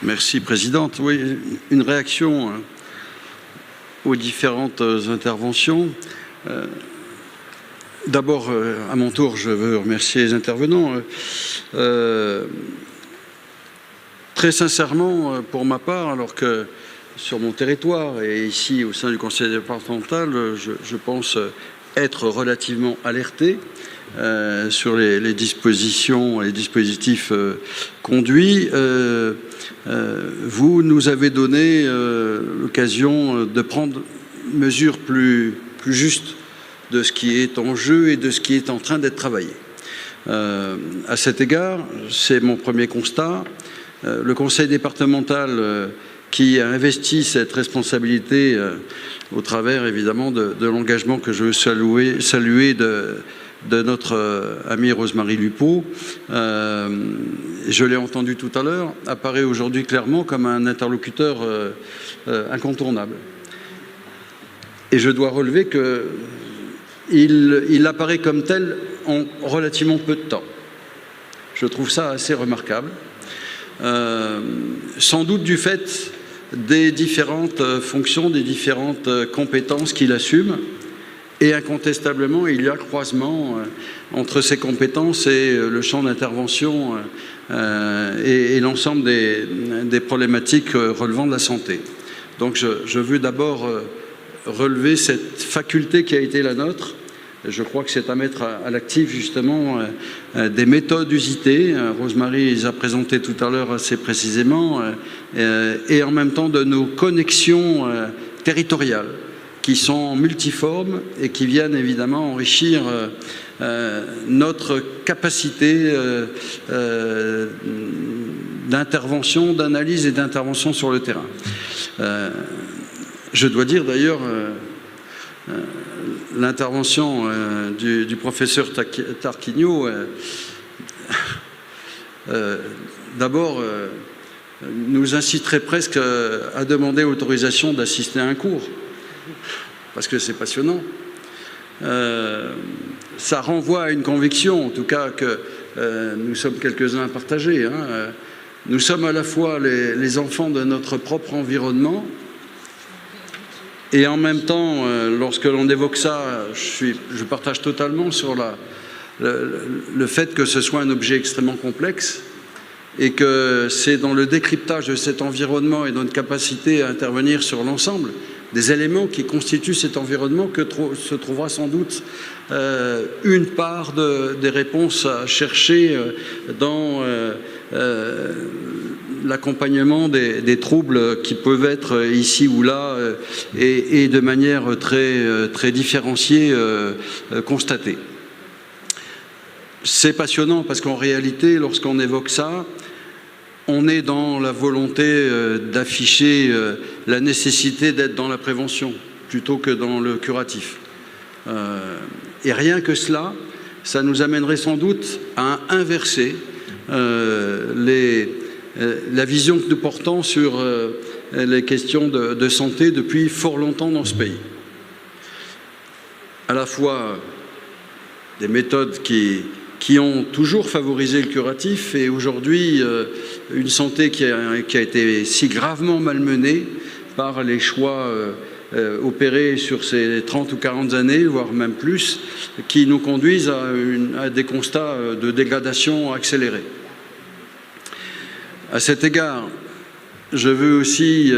Merci, Présidente. Oui, une réaction aux différentes interventions. D'abord, à mon tour, je veux remercier les intervenants. Très sincèrement, pour ma part, alors que sur mon territoire et ici au sein du conseil départemental, je pense être relativement alerté sur les dispositions et les dispositifs conduits. Vous nous avez donné l'occasion de prendre une mesure plus juste de ce qui est en jeu et de ce qui est en train d'être travaillé. À cet égard, c'est mon premier constat. Le conseil départemental qui a investi cette responsabilité au travers évidemment de l'engagement que je veux saluer de notre amie Rosemarie Lupeaud, je l'ai entendu tout à l'heure, apparaît aujourd'hui clairement comme un interlocuteur incontournable. Et je dois relever qu'il apparaît comme tel en relativement peu de temps. Je trouve ça assez remarquable. Sans doute du fait des différentes fonctions, des différentes compétences qu'il assume, et incontestablement il y a croisement entre ces compétences et le champ d'intervention et l'ensemble des problématiques relevant de la santé. Donc je veux d'abord relever cette faculté qui a été la nôtre. Je crois que c'est à mettre à l'actif justement des méthodes usitées. Rosemarie les a présentées tout à l'heure assez précisément, et en même temps de nos connexions territoriales qui sont multiformes et qui viennent évidemment enrichir notre capacité d'intervention, d'analyse et d'intervention sur le terrain. Je dois dire d'ailleurs l'intervention du professeur Tarquinio, d'abord, nous inciterait presque à demander l'autorisation d'assister à un cours, parce que c'est passionnant. Ça renvoie à une conviction, en tout cas, que nous sommes quelques-uns à partager. Nous sommes à la fois les enfants de notre propre environnement, et en même temps, lorsque l'on évoque ça, je partage totalement sur le fait que ce soit un objet extrêmement complexe et que c'est dans le décryptage de cet environnement et notre capacité à intervenir sur l'ensemble des éléments qui constituent cet environnement que se trouvera sans doute une part des réponses à chercher dans l'accompagnement des troubles qui peuvent être ici ou là et de manière très différenciée constatée. C'est passionnant parce qu'en réalité, lorsqu'on évoque ça, on est dans la volonté d'afficher la nécessité d'être dans la prévention plutôt que dans le curatif. Et rien que cela, ça nous amènerait sans doute à inverser la vision que nous portons sur les questions de santé depuis fort longtemps dans ce pays. À la fois des méthodes qui ont toujours favorisé le curatif et aujourd'hui une santé qui a été si gravement malmenée par les choix opérés sur ces 30 ou 40 années, voire même plus, qui nous conduisent à des constats de dégradation accélérée. À cet égard, je veux aussi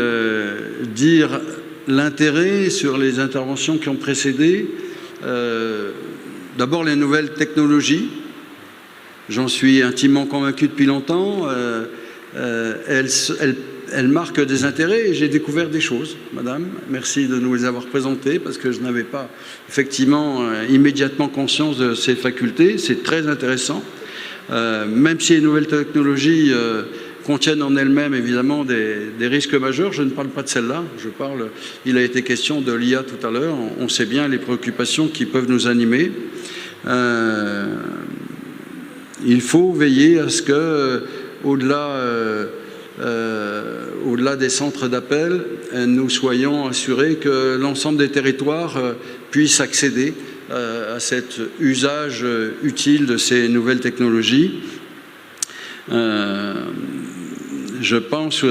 dire l'intérêt sur les interventions qui ont précédé. D'abord, les nouvelles technologies. J'en suis intimement convaincu depuis longtemps. Elles marquent des intérêts et j'ai découvert des choses, madame. Merci de nous les avoir présentées parce que je n'avais pas effectivement immédiatement conscience de ces facultés. C'est très intéressant. Même si les nouvelles technologies contiennent en elles-mêmes évidemment des risques majeurs. Je ne parle pas de celle-là, il a été question de l'IA tout à l'heure, on sait bien les préoccupations qui peuvent nous animer. Il faut veiller à ce que, au-delà des centres d'appel, nous soyons assurés que l'ensemble des territoires puissent accéder à cet usage utile de ces nouvelles technologies. Je pense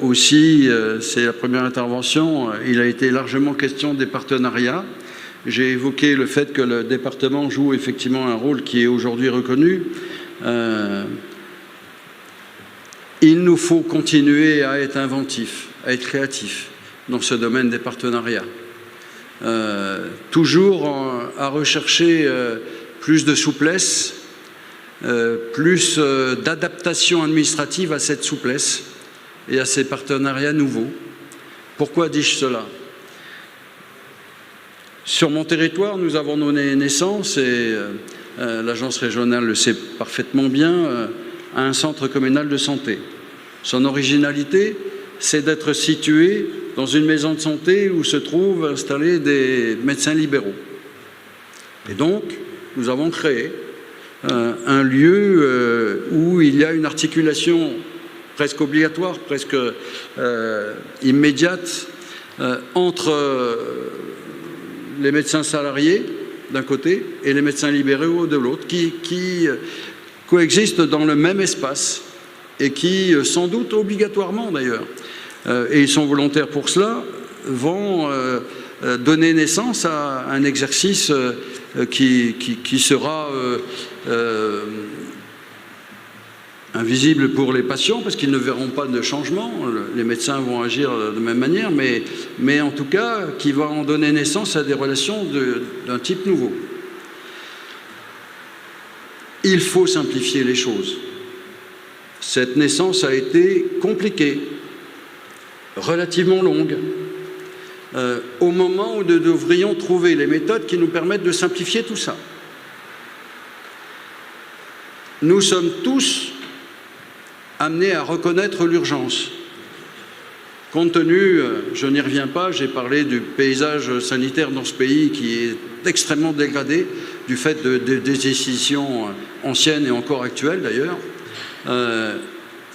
aussi, c'est la première intervention, il a été largement question des partenariats. J'ai évoqué le fait que le département joue effectivement un rôle qui est aujourd'hui reconnu. Il nous faut continuer à être inventifs, à être créatifs dans ce domaine des partenariats. Toujours à rechercher plus de souplesse, plus d'adaptation administrative à cette souplesse et à ces partenariats nouveaux. Pourquoi dis-je cela? Sur mon territoire, nous avons donné naissance, et l'agence régionale le sait parfaitement bien, à un centre communal de santé. Son originalité, c'est d'être situé dans une maison de santé où se trouvent installés des médecins libéraux. Et donc, nous avons créé un lieu où il y a une articulation presque obligatoire, presque immédiate, entre les médecins salariés d'un côté et les médecins libéraux de l'autre, qui coexistent dans le même espace et qui, sans doute obligatoirement d'ailleurs, et ils sont volontaires pour cela, vont donner naissance à un exercice qui sera invisible pour les patients parce qu'ils ne verront pas de changement. Les médecins vont agir de même manière, mais en tout cas qui va en donner naissance à des relations d'un type nouveau. Il faut simplifier les choses. Cette naissance a été compliquée, relativement longue, au moment où nous devrions trouver les méthodes qui nous permettent de simplifier tout ça. Nous sommes tous amenés à reconnaître l'urgence. Compte tenu, je n'y reviens pas, j'ai parlé du paysage sanitaire dans ce pays qui est extrêmement dégradé du fait des décisions anciennes et encore actuelles d'ailleurs.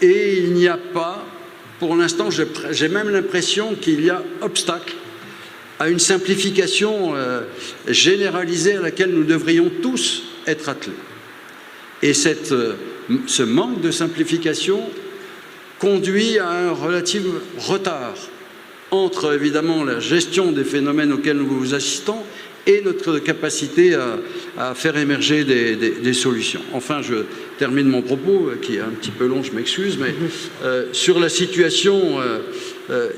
Et il n'y a pas, pour l'instant, j'ai même l'impression qu'il y a obstacle à une simplification généralisée à laquelle nous devrions tous être attelés. Et ce manque de simplification conduit à un relatif retard entre, évidemment, la gestion des phénomènes auxquels nous assistons et notre capacité à faire émerger des solutions. Enfin, je termine mon propos, qui est un petit peu long, je m'excuse, mais sur la situation,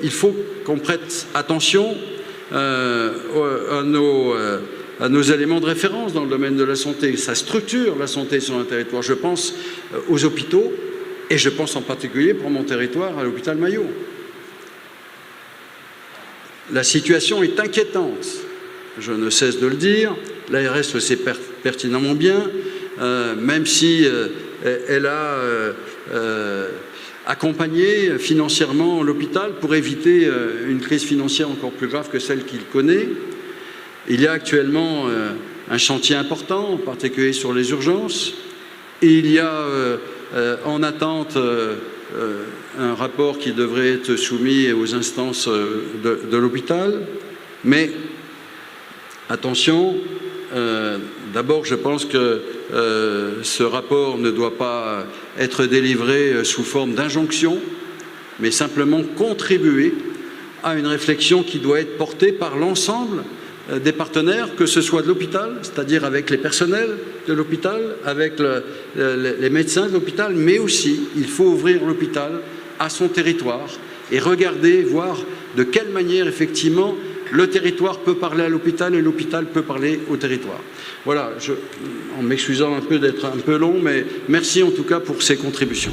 il faut qu'on prête attention à nos éléments de référence dans le domaine de la santé. Ça structure la santé sur un territoire. Je pense aux hôpitaux, et je pense en particulier pour mon territoire à l'hôpital Maillot. La situation est inquiétante. Je ne cesse de le dire, l'ARS le sait pertinemment bien, même si elle a accompagné financièrement l'hôpital pour éviter une crise financière encore plus grave que celle qu'il connaît. Il y a actuellement un chantier important, en particulier sur les urgences, et il y a en attente un rapport qui devrait être soumis aux instances de l'hôpital, mais attention, d'abord je pense que ce rapport ne doit pas être délivré sous forme d'injonction, mais simplement contribuer à une réflexion qui doit être portée par l'ensemble des partenaires, que ce soit de l'hôpital, c'est-à-dire avec les personnels de l'hôpital, avec les médecins de l'hôpital, mais aussi il faut ouvrir l'hôpital à son territoire et regarder, voir de quelle manière effectivement le territoire peut parler à l'hôpital et l'hôpital peut parler au territoire. Voilà, en m'excusant un peu d'être un peu long, mais merci en tout cas pour ces contributions.